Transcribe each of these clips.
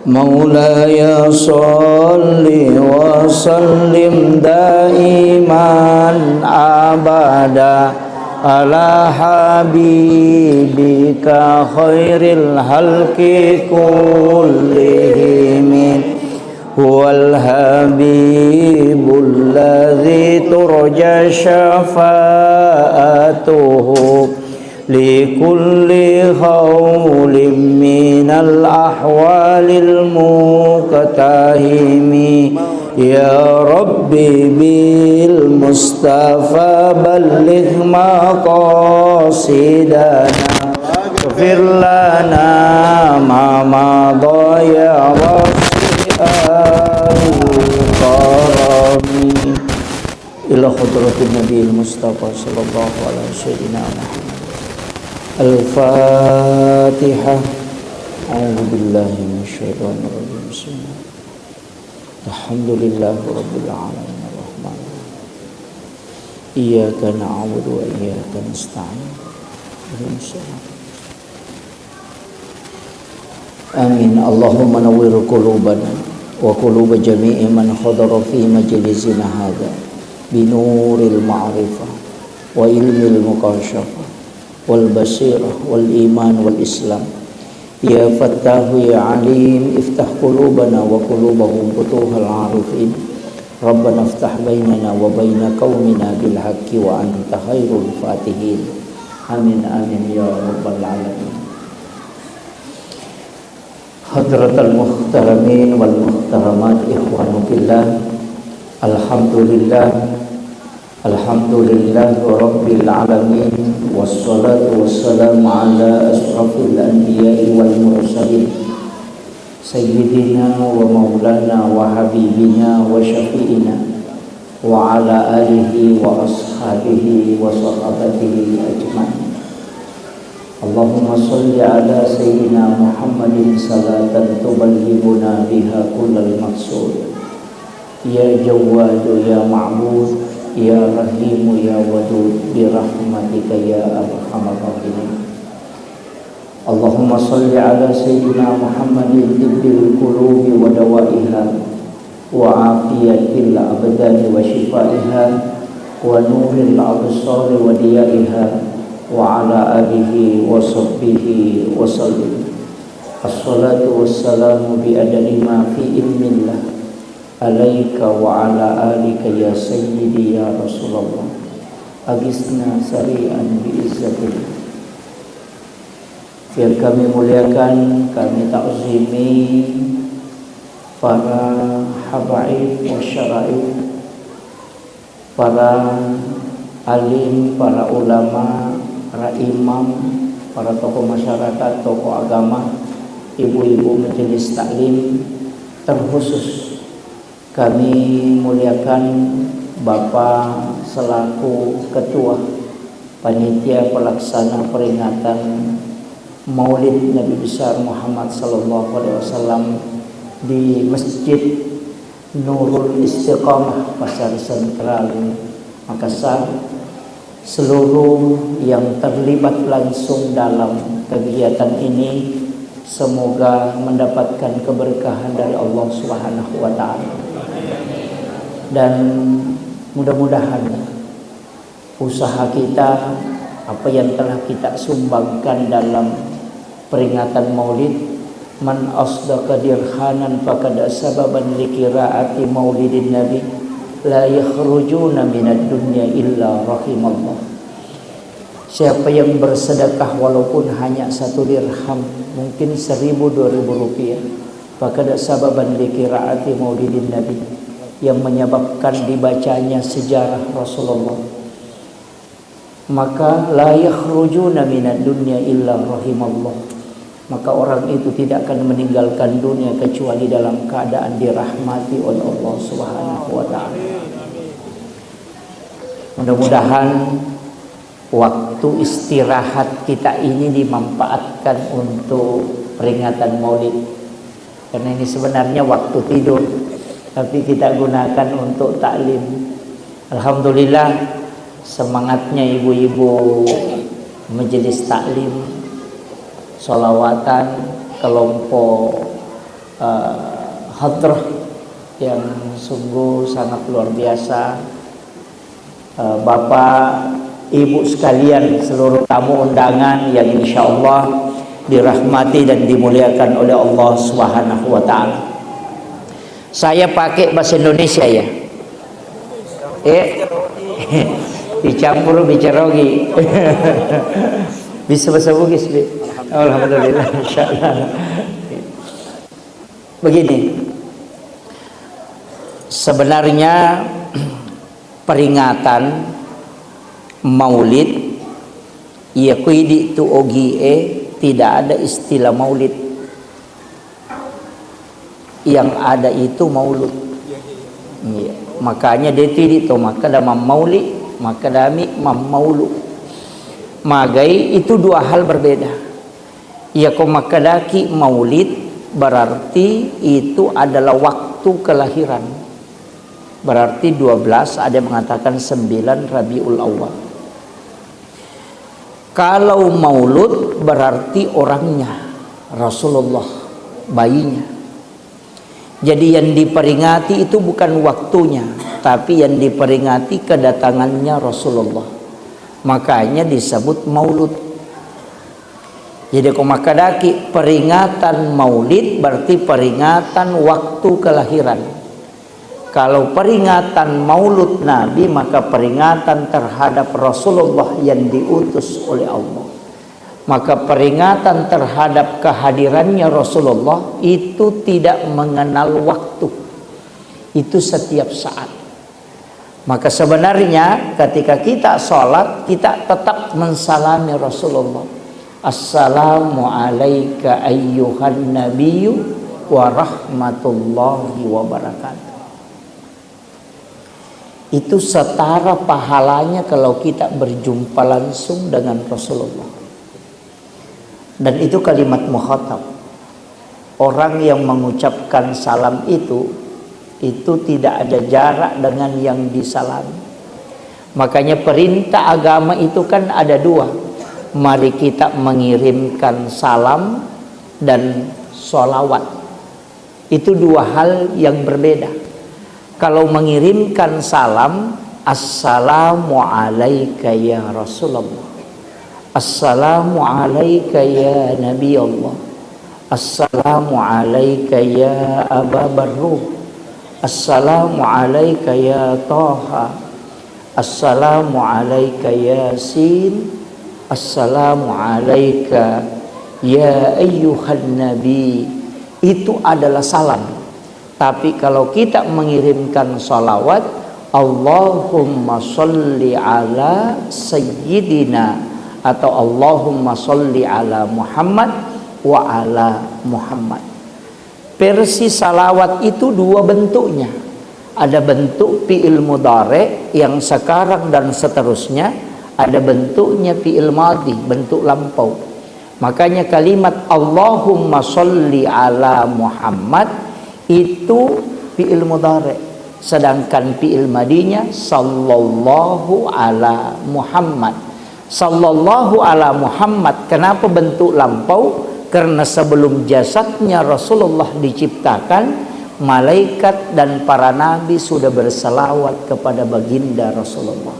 مولاي صل وسلم دائما أبدا على حبيبك خير الخلق كلهم هو الحبيب الذي ترجى شفاعته لكل حول من الأحوال المقتحم يا ربي بالمصطفى بلغ مقاصدنا اغفر لنا ما مضى يا واسع الكرم إلى حضرة النبي المصطفى صلى الله عليه سيدنا محمد. Al-Fatihah. A'udzu billahi minasyaitonir rajim. Bismillah. Alhamdulillahirabbil alamin arrahman. Iyyaka na'budu wa iyyaka nasta'in. Amin. Allahumma nawwir qulubana wa qulub jami'i man hadara fi majlisina hadza bi nuril ma'rifah wa ilmil mukasyafah wal basirah wal iman wal islam ya fattahu ya alim iftah qulubana wa qulubahum futuhal arifin rabbana iftah bainana wa baina qaumina bil haqqi wa anta khairul fatihin amin amin ya rabbal alamin. Hadratal muhtaramin wal muhtaramat ikhwanu fillah, alhamdulillah rabbil alamin wassalatu wassalamu ala asrafil anbiya'i wal mursalin sayyidina wa maulana wa habibina wa syafi'ina wa ala alihi wa ashabihi wa sahabatihi ajma'in. Allahumma salli ala sayyidina Muhammadin salatan tuballighuna biha kullal maqsud ya Jawwadu ya Ma'bud ya Rahimu ya Wadud bi rahmatika ya arhamar rahimin. Allahumma salli ala sayyidina Muhammadin tibbil qulubi wa dawaiha wa afiyatil abdani wa shifaiha wa nuril absari wa diyaiha wa ala alihi wa sahbihi wa sallim. Assalatu wassalamu bi adadi ma fi ilmillah alaika wa ala alika ya sayyidi ya Rasulullah agisna sari'an bi'izzatillah. Biar kami muliakan, kami ta'zimi para habaib wa syara'ib, para alim, para ulama, para imam, para tokoh masyarakat, tokoh agama, ibu-ibu majelis taklim, terkhusus kami muliakan Bapak selaku Ketua Panitia Pelaksana Peringatan Maulid Nabi besar Muhammad sallallahu alaihi wasallam di Masjid Nurul Istiqamah Pasar Sentral Makassar, seluruh yang terlibat langsung dalam kegiatan ini semoga mendapatkan keberkahan dari Allah Subhanahu wa taala. Dan mudah-mudahan usaha kita, apa yang telah kita sumbangkan dalam peringatan Maulid, man asdaqa dirhanan faqad sababan liqiraati maulidin nabi la yakhrujuna minad dunya illa rahimallah. Siapa yang bersedekah walaupun hanya 1 dirham, mungkin 1.000-2.000 rupiah, faqad sababan liqiraati maulidin nabi, yang menyebabkan dibacanya sejarah Rasulullah, maka la yakhrujuna minad dunya illa rahimallah, maka orang itu tidak akan meninggalkan dunia kecuali dalam keadaan dirahmati oleh Allah Subhanahu wa taala. Mudah-mudahan waktu istirahat kita ini dimanfaatkan untuk peringatan Maulid, karena ini sebenarnya waktu tidur, tapi kita gunakan untuk taklim. Alhamdulillah, semangatnya ibu-ibu majelis taklim, sholawatan, kelompok hadrah yang sungguh sangat luar biasa. Bapak, Ibu sekalian, seluruh tamu undangan yang insya Allah dirahmati dan dimuliakan oleh Allah Subhanahu wa Ta'ala. Saya pakai bahasa Indonesia ya. Dicampur bicarogi. Bisa bahasa Bugis, Bi? Alhamdulillah, insyaallah. Begini, sebenarnya peringatan Maulid ya kuidi tu ogie tidak ada istilah Maulid. Yang ada itu Maulud. Ya, makanya dia tidak maka dama Maulid, maka dami Maulu. Magai itu dua hal berbeda. Ya ko makadaki Maulid berarti itu adalah waktu kelahiran. Berarti 12, ada yang mengatakan 9 Rabiul Awal. Kalau Maulud berarti orangnya, Rasulullah, bayinya. Jadi yang diperingati itu bukan waktunya, tapi yang diperingati kedatangannya Rasulullah. Makanya disebut Maulud. Jadi komakadaki peringatan Maulid berarti peringatan waktu kelahiran. Kalau peringatan Maulud Nabi maka peringatan terhadap Rasulullah yang diutus oleh Allah. Maka peringatan terhadap kehadirannya Rasulullah itu tidak mengenal waktu. Itu setiap saat. Maka sebenarnya ketika kita sholat kita tetap mensalami Rasulullah. Assalamu alayka ayyuhan nabiyyu wa rahmatullahi wa barakatuh. Itu setara pahalanya kalau kita berjumpa langsung dengan Rasulullah. Dan itu kalimat mukhatab. Orang yang mengucapkan salam itu tidak ada jarak dengan yang disalami. Makanya perintah agama itu kan ada dua. Mari kita mengirimkan salam dan sholawat. Itu dua hal yang berbeda. Kalau mengirimkan salam, assalamu alayka ya Rasulullah, assalamu alayka ya Nabi Allah, assalamu alayka ya Aba Barruh, assalamu alayka ya Taha, assalamu alayka ya Yasin, assalamu alayka ya ayyuhan Nabi. Itu adalah salam. Tapi kalau kita mengirimkan salawat, Allahumma sholli ala sayyidina atau Allahumma sholli ala Muhammad wa ala Muhammad. Versi salawat itu dua bentuknya. Ada bentuk fi'il mudhari yang sekarang dan seterusnya, ada bentuknya fi'il madhi, bentuk lampau. Makanya kalimat Allahumma sholli ala Muhammad itu fi'il mudhari, sedangkan fi'il madinya sallallahu ala Muhammad. Sallallahu ala Muhammad kenapa bentuk lampau? Karena sebelum jasadnya Rasulullah diciptakan, malaikat dan para nabi sudah bersalawat kepada baginda Rasulullah.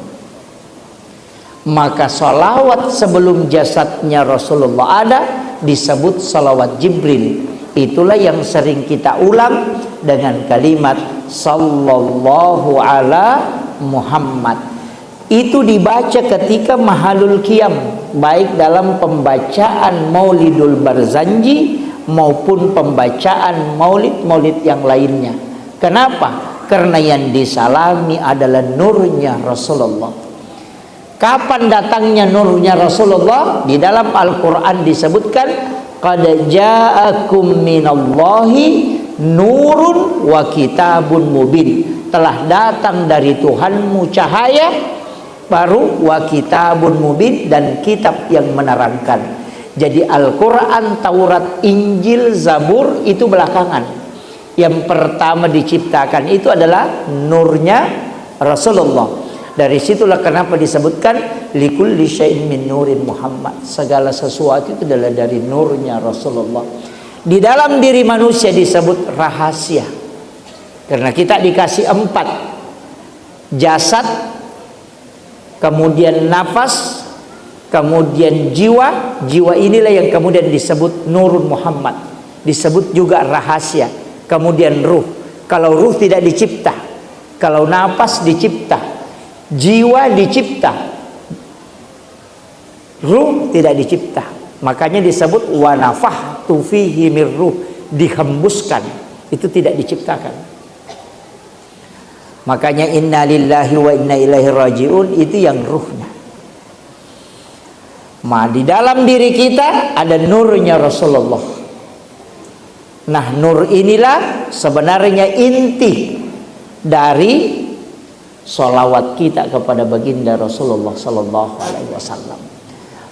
Maka salawat sebelum jasadnya Rasulullah ada disebut salawat Jibril. Itulah yang sering kita ulang dengan kalimat sallallahu ala Muhammad. Itu dibaca ketika mahalul qiyam, baik dalam pembacaan Maulidul Barzanji maupun pembacaan maulid-maulid yang lainnya. Kenapa? Karena yang disalami adalah nurnya Rasulullah. Kapan datangnya nurnya Rasulullah? Di dalam Al-Quran disebutkan qad ja'akum minallahi nurun wa kitabun mubin. Telah datang dari Tuhanmu cahaya, baru wa kitabun mubin, dan kitab yang menerangkan. Jadi Al-Quran, Taurat, Injil, Zabur itu belakangan. Yang pertama diciptakan itu adalah nurnya Rasulullah. Dari situlah kenapa disebutkan likulli syai'in min nurin Muhammad. Segala sesuatu itu adalah dari nurnya Rasulullah. Di dalam diri manusia disebut rahasia, karena kita dikasih 4: jasad, kemudian nafas, kemudian jiwa. Jiwa inilah yang kemudian disebut Nurun Muhammad, disebut juga rahasia. Kemudian ruh. Kalau ruh tidak dicipta, kalau nafas dicipta, jiwa dicipta, ruh tidak dicipta. Makanya disebut wa nafahtu fihi mir ruh, dihembuskan, itu tidak diciptakan. Makanya inna lillahi wa inna ilaihi rajiun, itu yang ruhnya. Di dalam diri kita ada nurnya Rasulullah. Nah, nur inilah sebenarnya inti dari sholawat kita kepada baginda Rasulullah Sallallahu Alaihi Wasallam.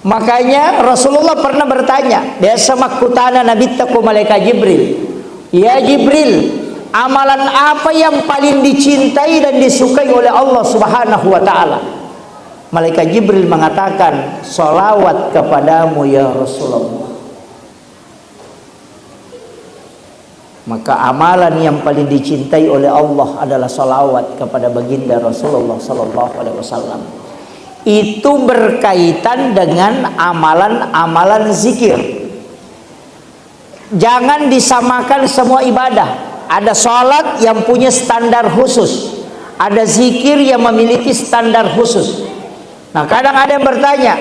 Makanya Rasulullah pernah bertanya, dia sama kutana Nabi taku malaikat Jibril, ya Jibril, amalan apa yang paling dicintai dan disukai oleh Allah Subhanahu Wa Taala? Malaikat Jibril mengatakan, sholawat kepadamu ya Rasulullah. Maka amalan yang paling dicintai oleh Allah adalah sholawat kepada baginda Rasulullah Sallallahu Alaihi Wasallam. Itu berkaitan dengan amalan-amalan zikir. Jangan disamakan semua ibadah. Ada sholat yang punya standar khusus, ada zikir yang memiliki standar khusus. Nah, kadang ada yang bertanya,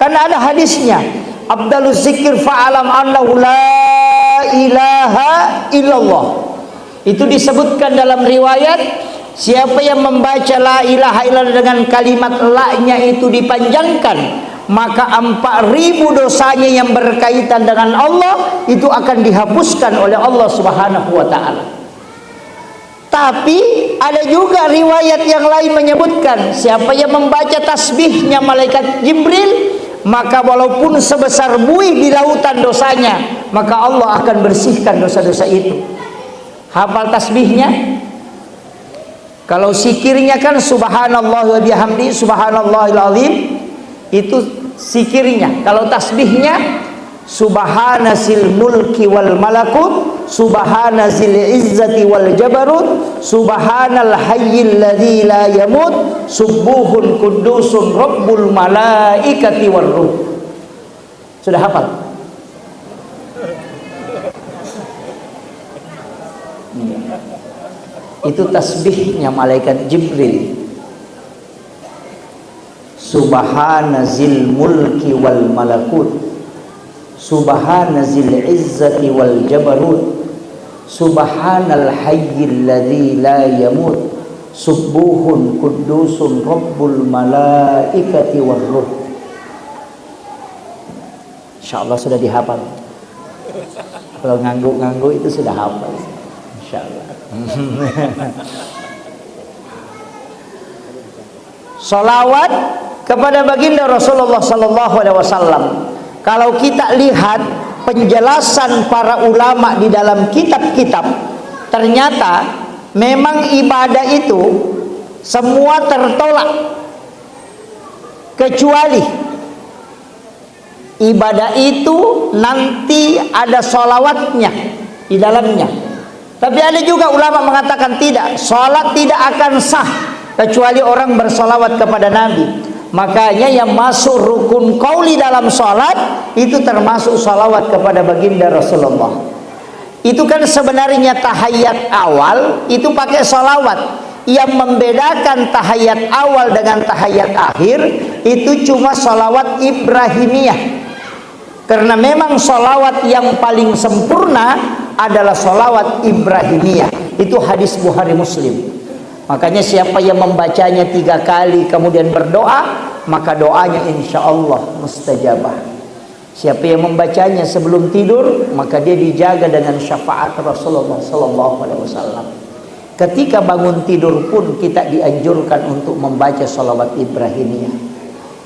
karena ada hadisnya, Abdaluz zikir fa'alam annahu la ilaha illallah. Itu disebutkan dalam riwayat, siapa yang membaca la ilaha illallah dengan kalimat la-nya itu dipanjangkan, maka 4.000 dosanya yang berkaitan dengan Allah itu akan dihapuskan oleh Allah Subhanahu wa taala. Tapi ada juga riwayat yang lain menyebutkan, siapa yang membaca tasbihnya malaikat Jibril, maka walaupun sebesar buih di lautan dosanya, maka Allah akan bersihkan dosa-dosa itu. Hafal tasbihnya? Kalau zikirnya kan subhanallah wa bihamdi subhanallahil azim, itu zikirnya. Kalau tasbihnya subhanasil mulki wal malakut, subhanazil izzati wal jabarut, subhanal hayyil ladzi la yamut, subuhun kudusun rabbul malaikati war ruh. Sudah hafal? Itu tasbihnya malaikat Jibril. Subhanazil mulki wal malakut, subhanazil izzati wal jabarut, subhanal hayyil ladzi la yamut, subuhun kudusun rabbul malaikati war ruh. Insyaallah sudah dihafal. Kalau ngangguk-ngangguk itu sudah hafal, insyaallah. Salawat kepada baginda Rasulullah Sallallahu Alaihi Wasallam. Kalau kita lihat penjelasan para ulama di dalam kitab-kitab, ternyata memang ibadah itu semua tertolak kecuali ibadah itu nanti ada sholawatnya di dalamnya. Tapi ada juga ulama mengatakan tidak, sholat tidak akan sah kecuali orang bersolawat kepada Nabi. Makanya yang masuk rukun qauli dalam sholat itu termasuk sholawat kepada baginda Rasulullah. Itu kan sebenarnya tahiyat awal itu pakai sholawat. Yang membedakan tahiyat awal dengan tahiyat akhir itu cuma sholawat Ibrahimiyah. Karena memang sholawat yang paling sempurna adalah sholawat Ibrahimiyah. Itu hadis Bukhari Muslim. Makanya siapa yang membacanya 3 kali kemudian berdoa, maka doanya insya Allah mustajabah. Siapa yang membacanya sebelum tidur, maka dia dijaga dengan syafaat Rasulullah Sallallahu Alaihi Wasallam. Ketika bangun tidur pun kita dianjurkan untuk membaca sholawat Ibrahimiyah.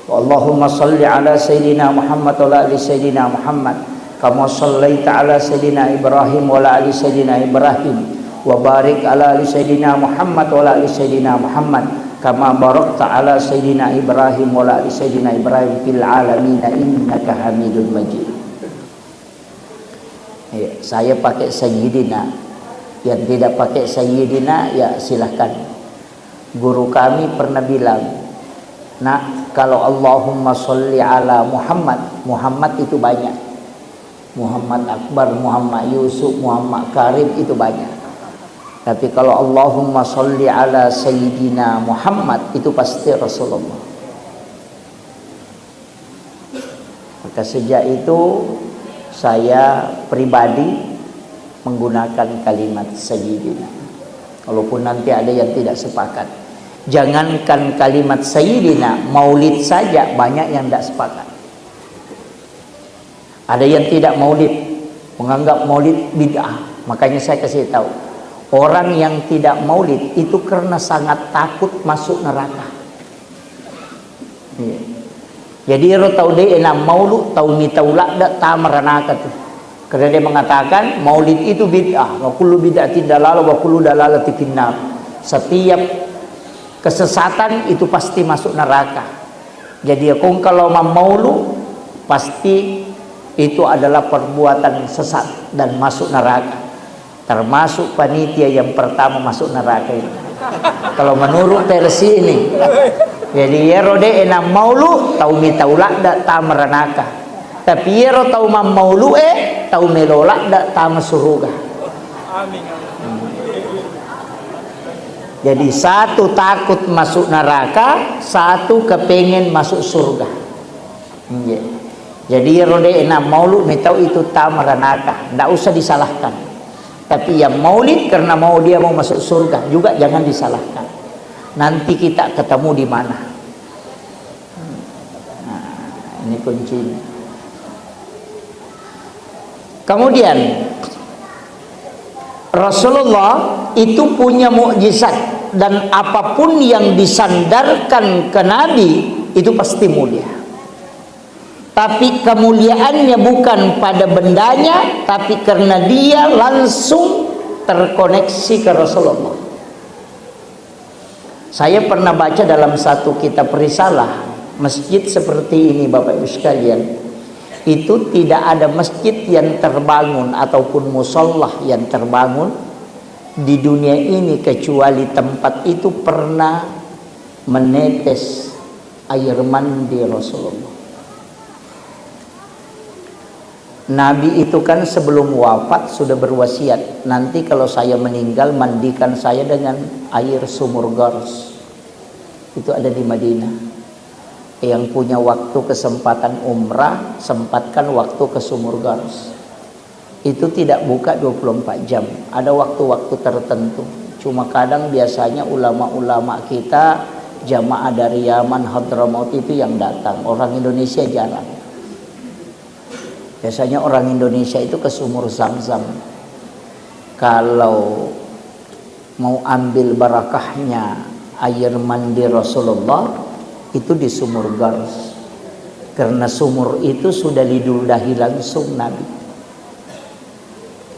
Allahumma salli ala Sayyidina Muhammad wa ala ali Sayyidina Muhammad kama sallaita ala Sayyidina Ibrahim wa ala ali Sayyidina Ibrahim wa barik ala ali Sayyidina Muhammad wa ala ali Sayyidina Muhammad kama barakta ala Sayyidina Ibrahim wa ala ali Sayyidina Ibrahim fil alamin innaka Hamidun Majid. Ya, saya pakai Sayyidina. Yang tidak pakai Sayyidina ya silahkan. Guru kami pernah bilang, nah kalau Allahumma sholli ala Muhammad, Muhammad itu banyak. Muhammad Akbar, Muhammad Yusuf, Muhammad Karim itu banyak. Tapi kalau Allahumma sholli ala Sayyidina Muhammad itu pasti Rasulullah. Maka sejak itu saya pribadi menggunakan kalimat Sayyidina. Walaupun nanti ada yang tidak sepakat. Jangankan kalimat Sayyidina, maulid saja banyak yang tidak sepakat. Ada yang tidak maulid, menganggap maulid bid'ah. Makanya saya kasih tahu, orang yang tidak maulid itu karena sangat takut masuk neraka. Jadi tahu dia enam maulud tahu ni taulak dak tamaranaka tu. Karena dia mengatakan maulid itu bid'ah, wa kullu bid'atin dalalah wa kullu dalalatin finnar. Setiap kesesatan itu pasti masuk neraka. Jadi kalau maulud pasti itu adalah perbuatan sesat dan masuk neraka. Termasuk panitia yang pertama masuk neraka ini. Kalau menurut versi ini. Jadi yero de enam maulu tau mi taulak dak tamaranaka. Tapi yero tau mam maulu tau melolak dak tama suruga. Amin. Jadi satu takut masuk neraka, satu kepengen masuk surga. Jadi yero de enam maulu mi tau itu tamaranaka, ndak usah disalahkan. Tapi yang maulid karena mau dia mau masuk surga juga jangan disalahkan. Nanti kita ketemu di mana? Nah, ini kuncinya. Kemudian Rasulullah itu punya mukjizat dan apapun yang disandarkan ke Nabi itu pasti mulia. Tapi kemuliaannya bukan pada bendanya, tapi karena dia langsung terkoneksi ke Rasulullah. Saya pernah baca dalam satu kitab risalah, masjid seperti ini Bapak Ibu sekalian, itu tidak ada masjid yang terbangun ataupun musollah yang terbangun di dunia ini kecuali tempat itu pernah menetes air mandi Rasulullah. Nabi itu kan sebelum wafat sudah berwasiat, nanti kalau saya meninggal mandikan saya dengan air sumur Gars. Itu ada di Madinah. Yang punya waktu kesempatan umrah, sempatkan waktu ke sumur Gars. Itu tidak buka 24 jam, ada waktu-waktu tertentu. Cuma kadang biasanya ulama-ulama kita jamaah dari Yaman, Hadramaut itu yang datang, orang Indonesia jarang. Biasanya orang Indonesia itu ke sumur Zam-Zam. Kalau mau ambil barakahnya air mandi Rasulullah itu di sumur Gars. Karena sumur itu sudah diludahi langsung Nabi.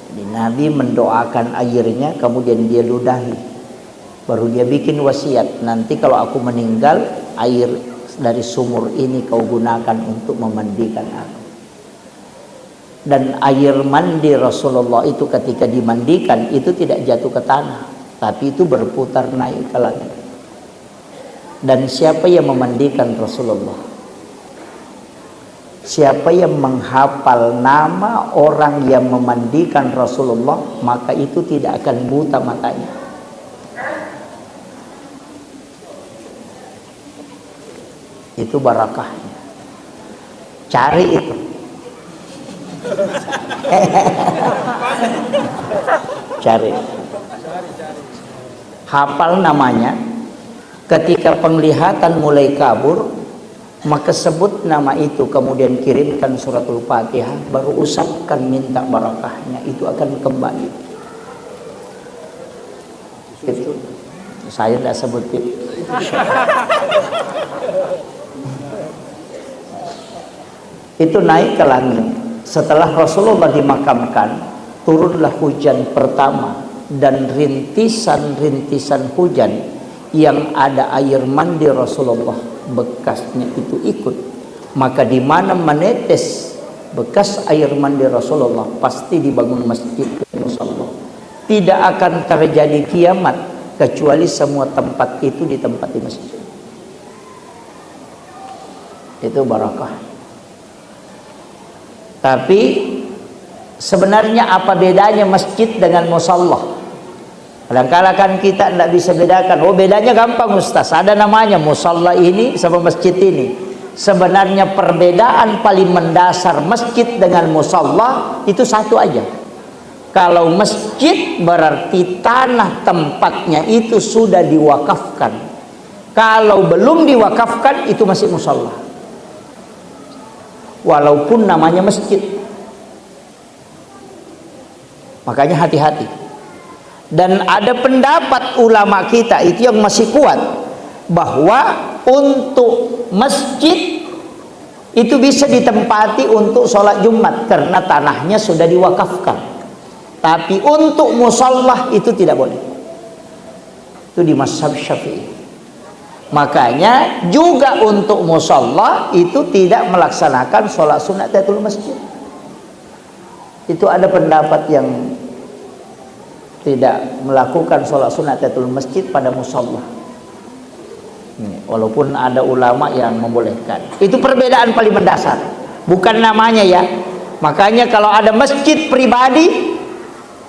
Jadi Nabi mendoakan airnya kemudian dia ludahi. Baru dia bikin wasiat, nanti kalau aku meninggal air dari sumur ini kau gunakan untuk memandikan aku. Dan air mandi Rasulullah itu ketika dimandikan itu tidak jatuh ke tanah, tapi itu berputar naik ke langit. Dan siapa yang memandikan Rasulullah? Siapa yang menghafal nama orang yang memandikan Rasulullah, maka itu tidak akan buta matanya. Itu barakahnya. Cari itu. Cari, hafal namanya. Ketika penglihatan mulai kabur, maka sebut nama itu, kemudian kirimkan suratul Fatihah, baru usapkan minta barakahnya, itu akan kembali. Itu saya tidak sebutin. Itu naik ke langit. Setelah Rasulullah dimakamkan, turunlah hujan pertama dan rintisan-rintisan hujan yang ada air mandi Rasulullah bekasnya itu ikut. Maka di mana menetes bekas air mandi Rasulullah, pasti dibangun masjid dan musalla. Tidak akan terjadi kiamat kecuali semua tempat itu ditempati masjid. Itu barakah. Tapi sebenarnya apa bedanya masjid dengan musalla? Kadang-kadang kan kita tidak bisa bedakan. Oh, bedanya gampang Ustaz. Ada namanya musalla ini sama masjid ini. Sebenarnya perbedaan paling mendasar masjid dengan musalla itu satu aja. Kalau masjid berarti tanah tempatnya itu sudah diwakafkan. Kalau belum diwakafkan itu masih musalla. Walaupun namanya masjid. Makanya hati-hati. Dan ada pendapat ulama kita itu yang masih kuat, bahwa untuk masjid itu bisa ditempati untuk sholat Jumat karena tanahnya sudah diwakafkan. Tapi untuk musalla itu tidak boleh. Itu di mazhab Syafi'i. Makanya juga untuk musalla itu tidak melaksanakan sholat sunat tahiyatul masjid. Itu ada pendapat yang tidak melakukan sholat sunat tahiyatul masjid pada musalla. Walaupun ada ulama yang membolehkan. Itu perbedaan paling mendasar. Bukan namanya ya. Makanya kalau ada masjid pribadi,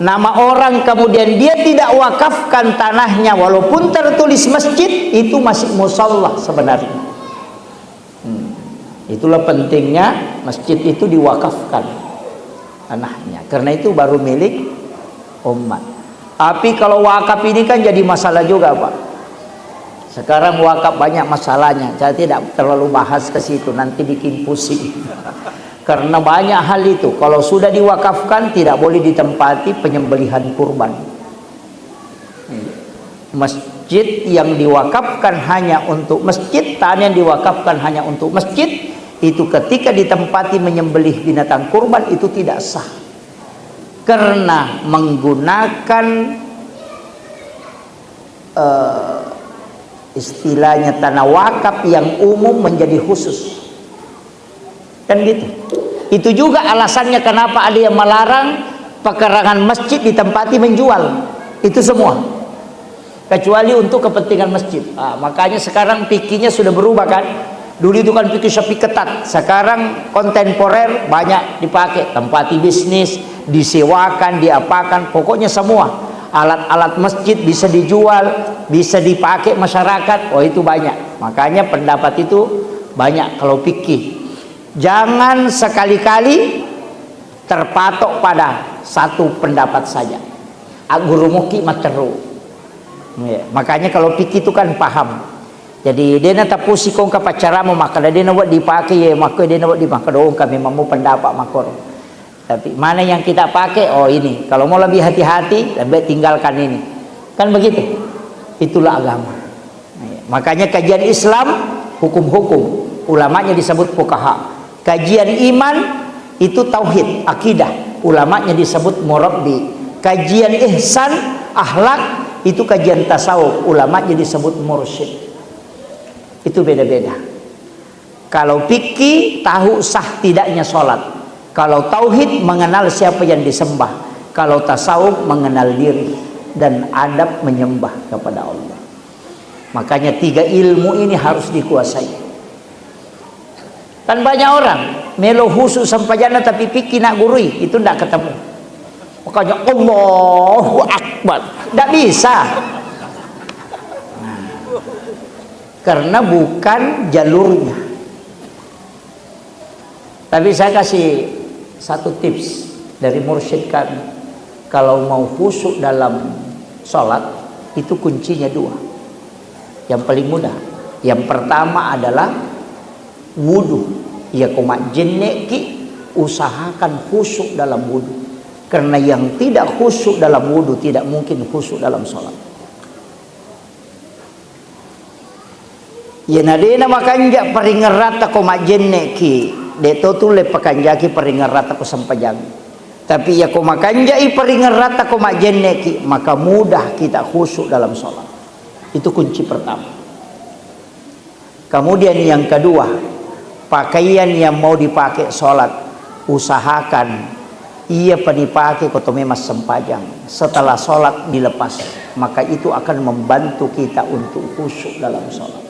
nama orang kemudian dia tidak wakafkan tanahnya, walaupun tertulis masjid, itu masih musalla sebenarnya. Itulah pentingnya masjid itu diwakafkan tanahnya. Karena itu baru milik umat. Tapi kalau wakaf ini kan jadi masalah juga, Pak. Sekarang wakaf banyak masalahnya. Saya tidak terlalu bahas ke situ, nanti bikin pusing. Karena banyak hal itu. Kalau sudah diwakafkan tidak boleh ditempati penyembelihan kurban. Masjid yang diwakafkan hanya untuk masjid, tanah yang diwakafkan hanya untuk masjid, itu ketika ditempati menyembelih binatang kurban itu tidak sah. Karena menggunakan istilahnya tanah wakaf yang umum menjadi khusus, kan gitu. Itu juga alasannya kenapa ada yang melarang pekarangan masjid ditempati menjual. Itu semua kecuali untuk kepentingan masjid. Makanya sekarang fikihnya sudah berubah kan. Dulu itu kan fikih Syafi'i ketat, sekarang kontemporer banyak dipakai, tempati bisnis, disewakan, diapakan, pokoknya semua alat-alat masjid bisa dijual, bisa dipakai masyarakat. Oh, itu banyak. Makanya pendapat itu banyak kalau fikih. Jangan sekali-kali terpatok pada satu pendapat saja. Agurumuki materu. Makanya kalau fikih itu kan paham. Jadi dia nak tapusi kong kapacaramu maka dia nak buat dipakai ya, maka dia nak buat dipakai dong kami mamu pendapat makor. Tapi mana yang kita pakai? Oh ini. Kalau mau lebih hati-hati, lebih tinggalkan ini. Kan begitu. Itulah agama. Makanya kajian Islam hukum-hukum, ulamanya disebut fuqaha. Kajian iman itu tauhid, akidah, ulamanya disebut murabbi. Kajian ihsan, akhlak itu kajian tasawuf, ulamanya disebut mursyid. Itu beda-beda. Kalau fikih tahu sah tidaknya sholat. Kalau tauhid mengenal siapa yang disembah. Kalau tasawuf mengenal diri dan adab menyembah kepada Allah. Makanya 3 ilmu ini harus dikuasai. Kan banyak orang melo khusus sampai jana tapi fikih nak gurui itu tidak ketemu. Makanya Allahu Akbar tidak bisa. Karena bukan jalurnya. Tapi saya kasih satu tips dari mursyid kami. Kalau mau khusyuk dalam sholat, itu kuncinya 2. Yang paling mudah. Yang pertama adalah wudu. Ya komak jeneki, usahakan khusyuk dalam wudu. Karena yang tidak khusyuk dalam wudu tidak mungkin khusyuk dalam sholat. Ya nadena makanja paringerata ko majenne ki deto tule pakanjaki paringerata ko sampajang. Tapi ya ko makanjai paringerata ko majenne ki maka mudah kita khusyuk dalam sholat. Itu kunci pertama. Kemudian yang kedua, pakaian yang mau dipakai sholat usahakan ia penipake kotome mas sempajang setelah sholat dilepas, maka itu akan membantu kita untuk khusyuk dalam sholat.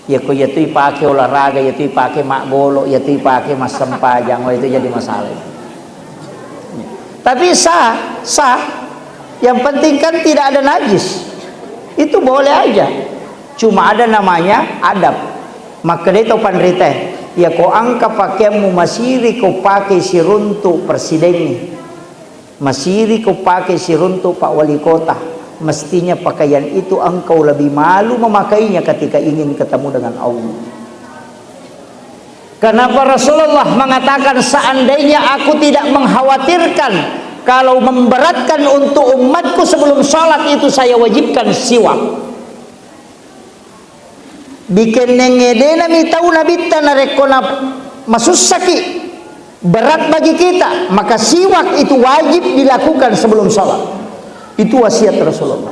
Ya kok ya tu pakai olahraga, ya tu pakai mak golok, ya tu pakai mas sempajang, itu jadi masalah. Tapi sah. Yang penting kan tidak ada najis. Itu boleh aja. Cuma ada namanya adab. Maka dia tahu pandrite. Ya kau angka pakaianmu masiri kau pakai siruntuk presiden, masiri kau pakai siruntuk pak wali kota. Mestinya pakaian itu engkau lebih malu memakainya ketika ingin ketemu dengan Allah. Kenapa Rasulullah mengatakan seandainya aku tidak mengkhawatirkan kalau memberatkan untuk umatku sebelum sholat itu saya wajibkan siwak. Bikin nengedena mi tahu nabi tanarekona masusaki berat bagi kita, maka siwak itu wajib dilakukan sebelum sholat. Itu wasiat Rasulullah.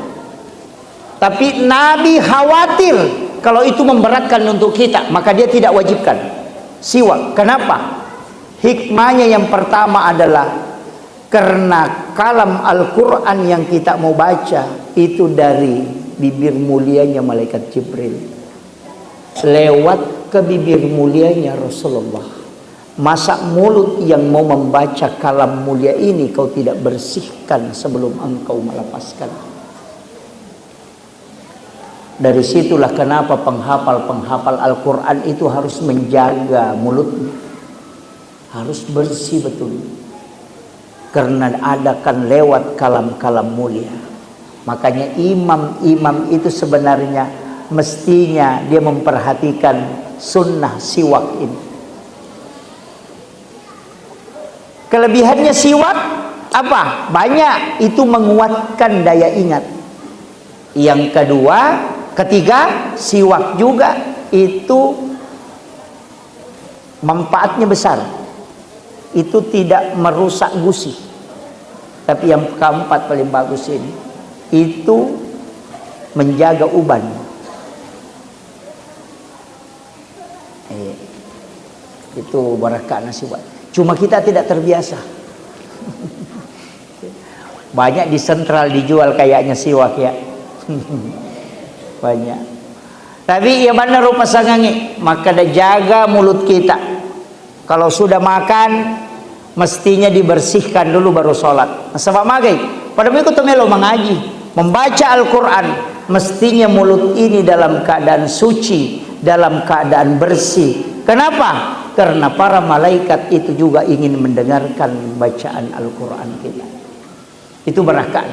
Tapi Nabi khawatir kalau itu memberatkan untuk kita, maka dia tidak wajibkan siwak. Kenapa? Hikmahnya yang pertama adalah karena kalam Al-Quran yang kita mau baca itu dari bibir mulianya malaikat Jibril lewat ke bibir mulianya Rasulullah. Masa mulut yang mau membaca kalam mulia ini kau tidak bersihkan sebelum engkau melepaskan? Dari situlah kenapa penghafal Al-Quran itu harus menjaga mulutnya, harus bersih betul, karena akan lewat kalam-kalam mulia. Makanya imam itu sebenarnya mestinya dia memperhatikan sunnah siwak ini. Kelebihannya siwak apa? Banyak, itu menguatkan daya ingat. Yang ketiga, siwak juga itu manfaatnya besar. Itu tidak merusak gusi. Tapi yang keempat paling bagus ini, itu menjaga uban. Itu barakah siwak. Cuma kita tidak terbiasa. Banyak di sentral dijual kayaknya siwak ya. Banyak. Tapi ya benar rupa sangangi, maka dah jaga mulut kita. Kalau sudah makan mestinya dibersihkan dulu baru sholat. Nah, sebab magai pada minggu melo mengaji, membaca Al-Quran, mestinya mulut ini dalam keadaan suci, dalam keadaan bersih. Kenapa? Karena para malaikat itu juga ingin mendengarkan bacaan Al-Quran kita. Itu barakah.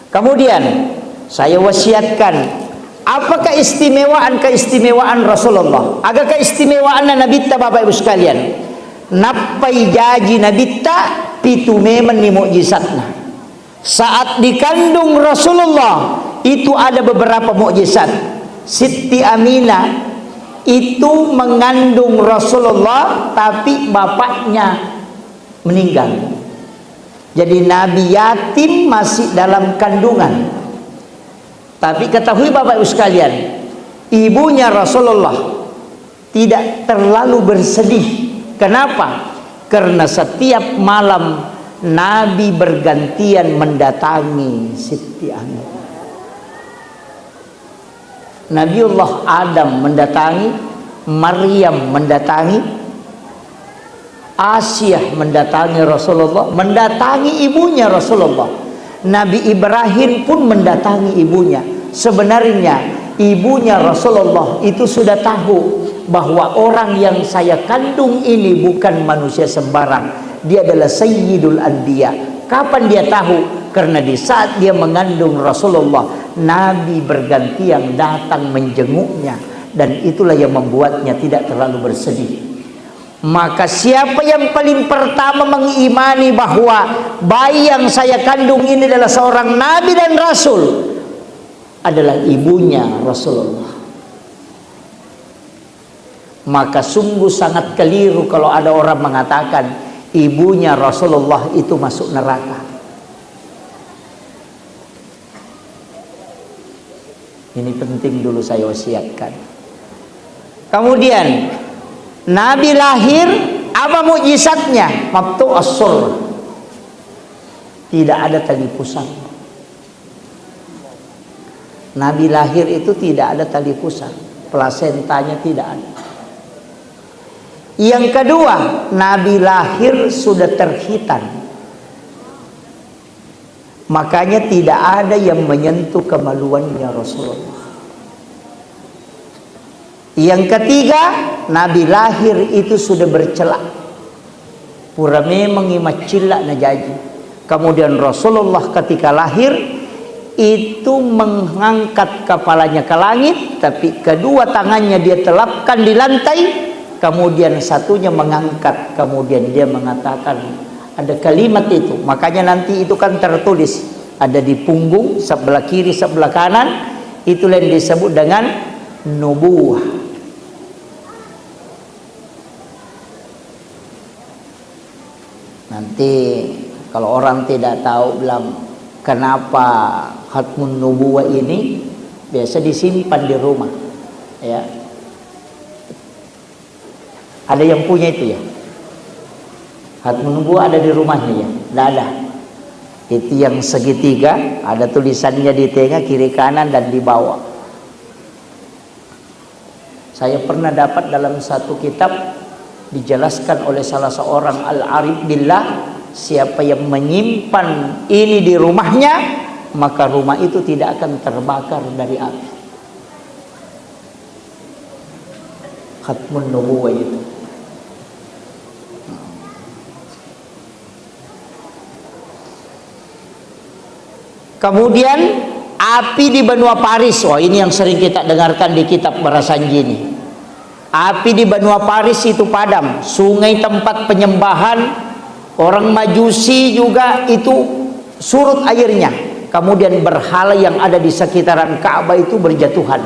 Kemudian saya wasiatkan, apa keistimewaan Rasulullah? Agak keistimewaan Nabi ta Bapak Ibu sekalian. Napai jaji Nabi ta pitu memen ni mukjizatna. Saat dikandung Rasulullah itu ada beberapa mukjizat. Siti Aminah itu mengandung Rasulullah tapi bapaknya meninggal. Jadi Nabi yatim masih dalam kandungan. Tapi ketahui Bapak Ibu sekalian, ibunya Rasulullah tidak terlalu bersedih. Kenapa? Karena setiap malam Nabi bergantian mendatangi Siti Aminah. Nabiullah Adam mendatangi, Maryam mendatangi, Asyah mendatangi Rasulullah, mendatangi ibunya Rasulullah. Nabi Ibrahim pun mendatangi ibunya. Sebenarnya ibunya Rasulullah itu sudah tahu bahwa orang yang saya kandung ini bukan manusia sembarang. Dia adalah Sayyidul Anbiya. Kapan dia tahu? Karena di saat dia mengandung Rasulullah, Nabi bergantian datang menjenguknya. Dan itulah yang membuatnya tidak terlalu bersedih. Maka siapa yang paling pertama mengimani bahwa bayi yang saya kandung ini adalah seorang Nabi dan Rasul, adalah ibunya Rasulullah. Maka sungguh sangat keliru kalau ada orang mengatakan ibunya Rasulullah itu masuk neraka. Ini penting dulu saya wasiatkan. Kemudian Nabi lahir, apa mukjizatnya? Mabtu as-sur, tidak ada tali pusar. Nabi lahir itu tidak ada tali pusar, plasentanya tidak ada. Yang kedua, Nabi lahir sudah terhitan, makanya tidak ada yang menyentuh kemaluannya Rasulullah. Yang ketiga, Nabi lahir itu sudah bercelak, purame mengimacilla najaji. Kemudian Rasulullah ketika lahir itu mengangkat kepalanya ke langit, tapi kedua tangannya dia telapkan di lantai, kemudian satunya mengangkat, kemudian dia mengatakan, ada kalimat itu, makanya nanti itu kan tertulis ada di punggung sebelah kiri sebelah kanan, itulah yang disebut dengan nubuwah. Nanti kalau orang tidak tahu bilang kenapa khatmun nubuwah ini, biasa disimpan di rumah, ya. Ada yang punya itu ya? Khatmun nubuwah ada di rumahnya ya? Tidak ada. Itu yang segitiga, ada tulisannya di tengah, kiri kanan dan di bawah. Saya pernah dapat dalam satu kitab dijelaskan oleh salah seorang al-arif billah, siapa yang menyimpan ini di rumahnya, maka rumah itu tidak akan terbakar dari api. Khatmun nubuwah itu. Kemudian api di benua Paris. Oh, ini yang sering kita dengarkan di kitab Barasanji ini. Api di benua Paris itu padam. Sungai tempat penyembahan orang Majusi juga itu surut airnya. Kemudian berhala yang ada di sekitaran Ka'bah itu berjatuhan.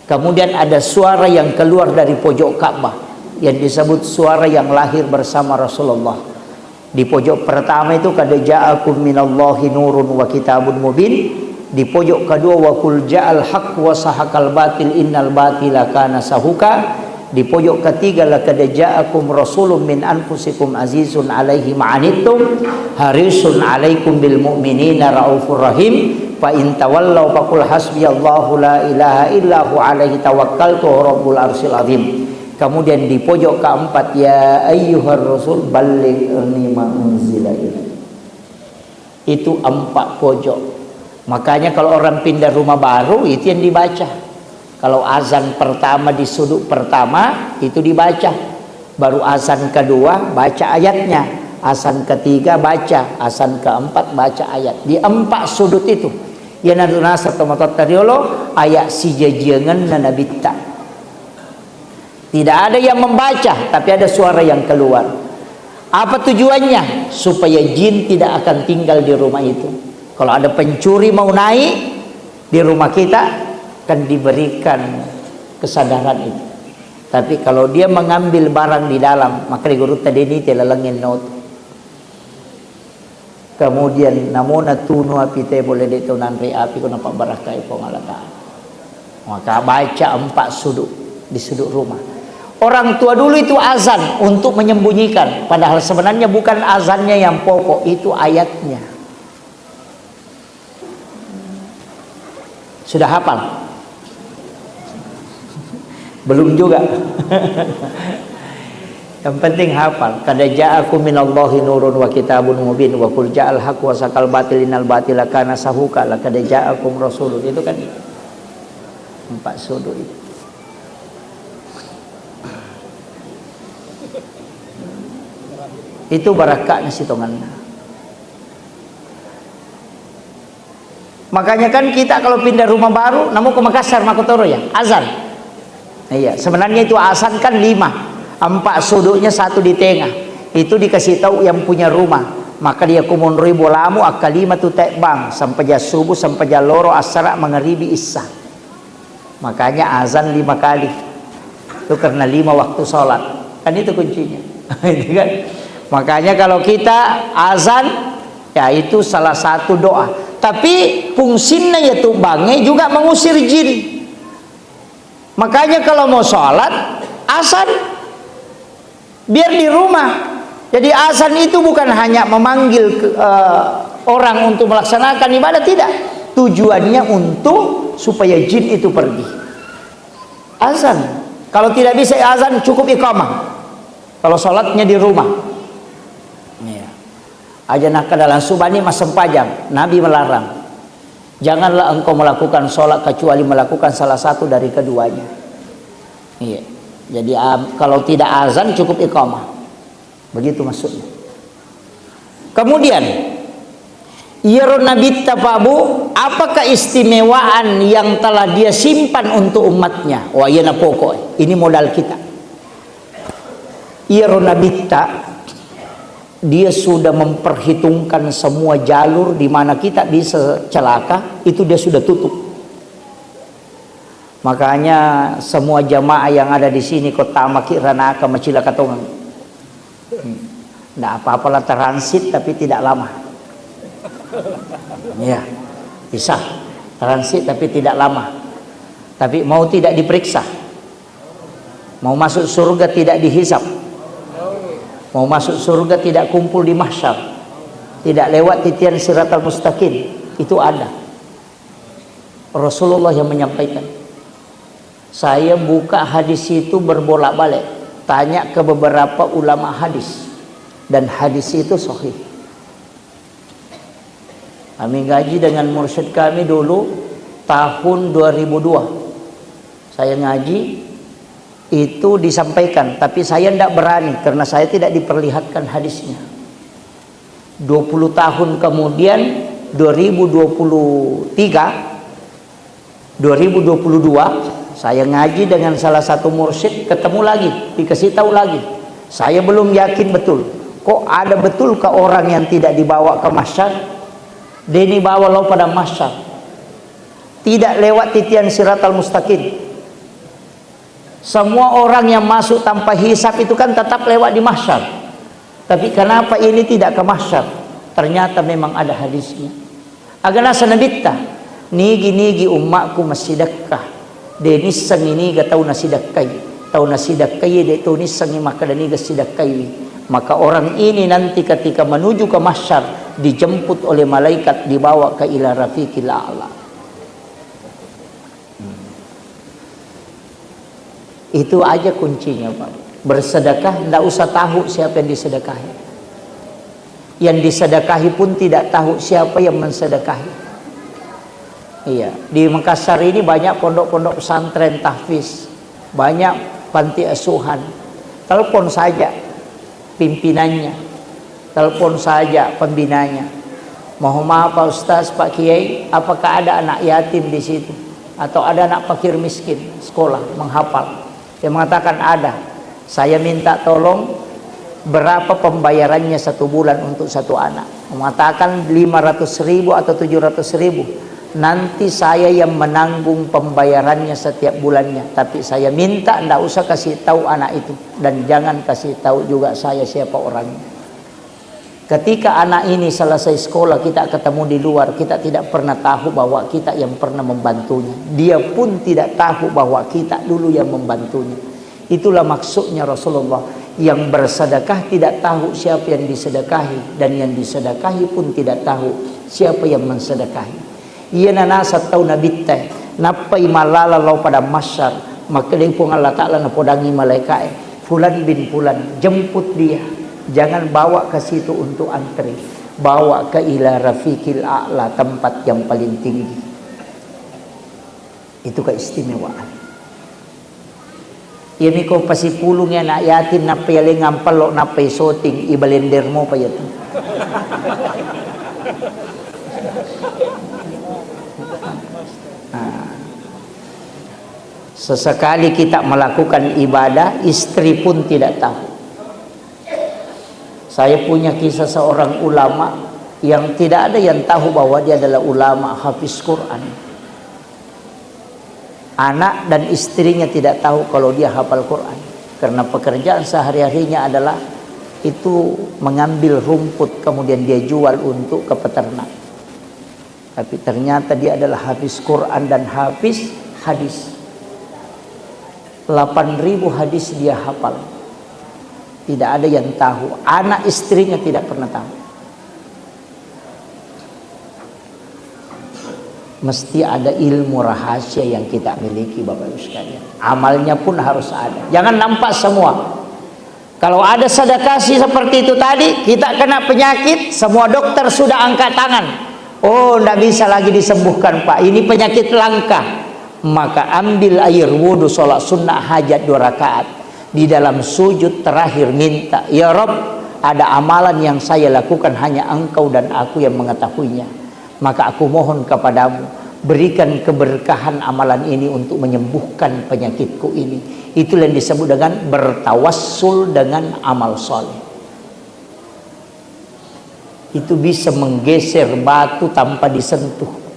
Kemudian ada suara yang keluar dari pojok Ka'bah yang disebut suara yang lahir bersama Rasulullah. Di pojok pertama itu qad ja'akum minallahi nurun wa kitabun mubin. Di pojok kedua wa qul ja'al haqq wa sahaqal batil innal batila kana sahuka. Di pojok ketiga laqad ja'akum rasulun min anfusikum azizun 'alaihi ma'anittum harisun 'alaikum bil mu'minina raufur rahim fa in tawallaw faqul hasbiyallahu la ilaha illa hu 'alaihi tawakkaltu rabbul arsyil azim. Kemudian di pojok keempat ya ayyuhar rasul balligh ma unzila ilaik. Itu 4 pojok. Makanya kalau orang pindah rumah baru itu yang dibaca. Kalau azan pertama di sudut pertama itu dibaca, baru azan kedua baca ayatnya, azan ketiga baca, azan keempat baca ayat. Di 4 sudut itu ya naduna satomatot tariolo ayat si jajangan nanabita. Tidak ada yang membaca, tapi ada suara yang keluar. Apa tujuannya? Supaya jin tidak akan tinggal di rumah itu. Kalau ada pencuri mau naik di rumah kita, akan diberikan kesadaran itu. Tapi kalau dia mengambil barang di dalam, maka digurut tadi ini telalangin not. Kemudian namuna tunu api te boleh ditunan ri api kuna pak barakai pongalata. Maka baca 4 sudut di sudut rumah. Orang tua dulu itu azan untuk menyembunyikan, padahal sebenarnya bukan azannya yang pokok, itu ayatnya. Sudah hafal? Belum juga. Yang penting hafal. Qad ja'akum minallahi nurun wa kitabun mubin wa qul ja'al haqq wa saqal batil innal batila kana sahuka laqad ja'akum rasulun. Itu kan 4 sudut itu. Itu barakatnya sitonganna. Makanya kan kita kalau pindah rumah baru, namun ke Makassar, Makotoro ya, azan. Iya, sebenarnya itu azan kan 5, 4 sudutnya 1 di tengah. Itu dikasih tahu yang punya rumah. Maka dia kumun ribu lamu akalimatu ta'bang sampai jam subuh sampai jam loro asra maghribi isya. Makanya azan 5 kali. Itu karena 5 waktu sholat. Kan itu kuncinya. Itu kan? Makanya kalau kita azan, ya itu salah satu doa. Tapi fungsinya yaitu bange juga mengusir jin. Makanya kalau mau sholat, azan biar di rumah. Jadi azan itu bukan hanya memanggil orang untuk melaksanakan ibadah, tidak. Tujuannya untuk supaya jin itu pergi. Azan. Kalau tidak bisa azan, cukup iqamah. Kalau sholatnya di rumah. Ya. Ajanah dalam subani mas sempajang. Nabi melarang. Janganlah engkau melakukan sholat kecuali melakukan salah satu dari keduanya. Iya. Jadi kalau tidak azan cukup iqamah. Begitu maksudnya. Kemudian Nabitta Pabu, apakah keistimewaan yang telah dia simpan untuk umatnya? Wah, iya pokok. Ini modal kita. Nabitta, dia sudah memperhitungkan semua jalur di mana kita bisa celaka, itu dia sudah tutup. Makanya semua jamaah yang ada di sini kota Makiranaka Macila Katongan, tidak apa-apalah transit tapi tidak lama. Ya, bisa transit tapi tidak lama. Tapi mau tidak diperiksa, mau masuk surga tidak dihisap, mau masuk surga tidak kumpul di mahsyar, tidak lewat titian siratal mustaqim, itu ada. Rasulullah yang menyampaikan. Saya buka hadis itu berbolak-balik, tanya ke beberapa ulama hadis, dan hadis itu sahih. Kami ngaji dengan mursyid kami dulu tahun 2002. Saya ngaji itu disampaikan, tapi saya tidak berani karena saya tidak diperlihatkan hadisnya. 20 tahun kemudian 2022 saya ngaji dengan salah satu mursyid, ketemu lagi, dikasih tahu lagi. Saya belum yakin betul. Kok ada betulkah orang yang tidak dibawa ke mahsyar? Dia dibawa lo pada mahsyar. Tidak lewat titian siratal mustaqim. Semua orang yang masuk tanpa hisab itu kan tetap lewat di mahsyar. Tapi kenapa ini tidak ke mahsyar? Ternyata memang ada hadisnya. Agana sanabitta nigi ummakku masih dekkah. Denis ini gak tahu nasidakai, tahu nasidakai de tahu nisangi maka dani gasidakai. Maka orang ini nanti ketika menuju ke mahsyar dijemput oleh malaikat, dibawa ke ila rafiqil a'la. Itu aja kuncinya, Pak. Bersedekah tidak usah tahu siapa yang disedekahi. Yang disedekahi pun tidak tahu siapa yang mensedekahi. Iya, di Makassar ini banyak pondok-pondok pesantren tahfiz, banyak panti asuhan. Telepon saja pimpinannya, telepon saja pembinanya. Mohon maaf Pak Ustaz, Pak Kiai, apakah ada anak yatim di situ? Atau ada anak fakir miskin sekolah menghafal? Dia mengatakan ada. Saya minta tolong berapa pembayarannya satu bulan untuk satu anak. Mengatakan 500.000 atau 700.000. Nanti saya yang menanggung pembayarannya setiap bulannya. Tapi saya minta tidak usah kasih tahu anak itu, dan jangan kasih tahu juga saya siapa orangnya. Ketika anak ini selesai sekolah, kita ketemu di luar, kita tidak pernah tahu bahwa kita yang pernah membantunya. Dia pun tidak tahu bahwa kita dulu yang membantunya. Itulah maksudnya Rasulullah, yang bersedekah tidak tahu siapa yang disedekahi, dan yang disedekahi pun tidak tahu siapa yang mensedekahi. Ia nanasat tahu nabitta napai malala lau pada masyar, maka dia pun Allah Ta'ala napodangi malaikat fulan bin fulan, jemput dia, jangan bawa ke situ untuk antri, bawa ke ila rafiqil a'la, tempat yang paling tinggi. Itu keistimewaan. Ia miko pasi pulungnya nak yatim napai lengan pelok napai soting ibalendermo payatu. Sesekali kita melakukan ibadah, istri pun tidak tahu. Saya punya kisah seorang ulama yang tidak ada yang tahu bahwa dia adalah ulama hafiz Quran. Anak dan istrinya tidak tahu kalau dia hafal Quran, karena pekerjaan sehari-harinya adalah itu mengambil rumput kemudian dia jual untuk ke peternak. Tapi ternyata dia adalah hafiz Quran dan hafiz hadis. 8.000 hadis dia hafal. Tidak ada yang tahu. Anak istrinya tidak pernah tahu. Mesti ada ilmu rahasia yang kita miliki, Bapak Ibu sekalian. Amalnya pun harus ada. Jangan nampak semua. Kalau ada sedekah seperti itu tadi, kita kena penyakit, semua dokter sudah angkat tangan. Oh, tidak bisa lagi disembuhkan, Pak. Ini penyakit langka. Maka ambil air wudhu, sholat sunnah hajat 2 rakaat. Di dalam sujud terakhir minta, ya Rob, ada amalan yang saya lakukan hanya Engkau dan aku yang mengetahuinya. Maka aku mohon kepadamu, berikan keberkahan amalan ini untuk menyembuhkan penyakitku ini. Itulah yang disebut dengan bertawassul dengan amal soleh. Itu bisa menggeser batu tanpa disentuh.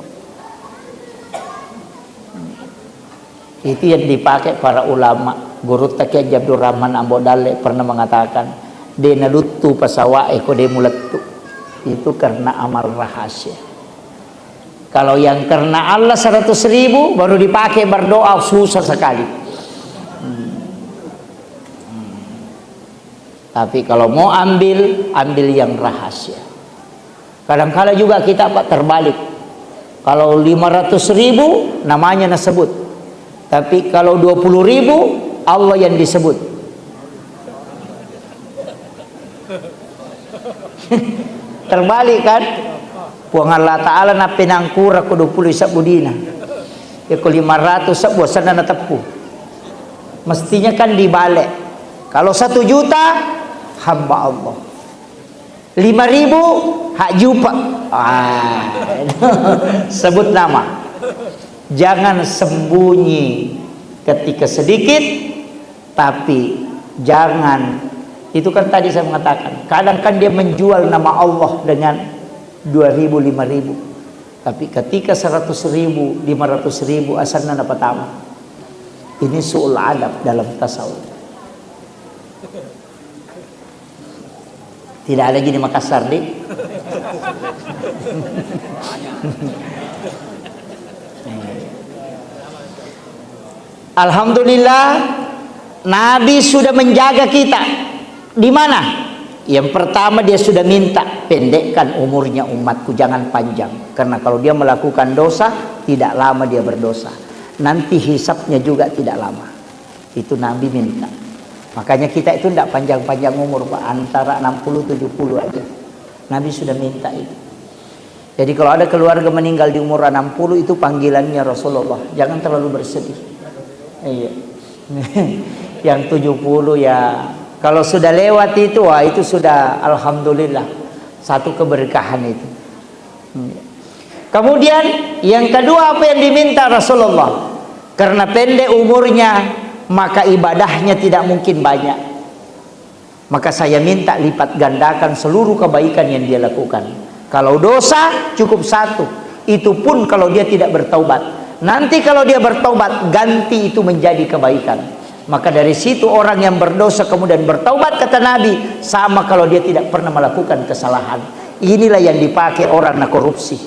Itu yang dipakai para ulama. Guru Taqi Abdul Rahman Ambodale pernah mengatakan, dena lutu pasawa eko de muletu. Itu karena amal rahasia. Kalau yang karena Allah 100.000 baru dipakai berdoa susah sekali. Tapi kalau mau ambil yang rahasia. Kadang-kala juga kita terbalik. Kalau 500.000 namanya disebut. Tapi kalau 20.000 Allah yang disebut. Terbalik kan? Puang Allah Ta'ala na pinangkura ko 20 sa budina. Eko 500 sa bosan na natapu. Mestinya kan dibalik. Kalau 1 juta hamba Allah. 5.000 hak jupa. Sebut nama. Jangan sembunyi ketika sedikit, tapi jangan. Itu kan tadi saya mengatakan, kadang kan dia menjual nama Allah dengan 2.000, 5.000. Tapi ketika 100.000, 500.000 asalnya dapat tamu. Ini su'ul adab dalam tasawuf. Tidak ada lagi di Makassar, Dik. Alhamdulillah, Nabi sudah menjaga kita. Di mana? Yang pertama dia sudah minta, pendekkan umurnya umatku, jangan panjang. Karena kalau dia melakukan dosa, tidak lama dia berdosa. Nanti hisapnya juga tidak lama. Itu Nabi minta. Makanya kita itu tidak panjang-panjang umur, Pak. Antara 60-70 aja. Nabi sudah minta itu. Jadi kalau ada keluarga meninggal di umur 60, itu panggilannya Rasulullah. Jangan terlalu bersedih. Iya. Yang 70 ya, kalau sudah lewat itu, wah itu sudah alhamdulillah, satu keberkahan itu. Kemudian yang kedua apa yang diminta Rasulullah? Karena pendek umurnya, maka ibadahnya tidak mungkin banyak. Maka saya minta lipat gandakan seluruh kebaikan yang dia lakukan. Kalau dosa cukup 1, itu pun kalau dia tidak bertaubat. Nanti kalau dia bertaubat, ganti itu menjadi kebaikan. Maka dari situ orang yang berdosa kemudian bertaubat, kata Nabi, sama kalau dia tidak pernah melakukan kesalahan. Inilah yang dipakai orang nak korupsi.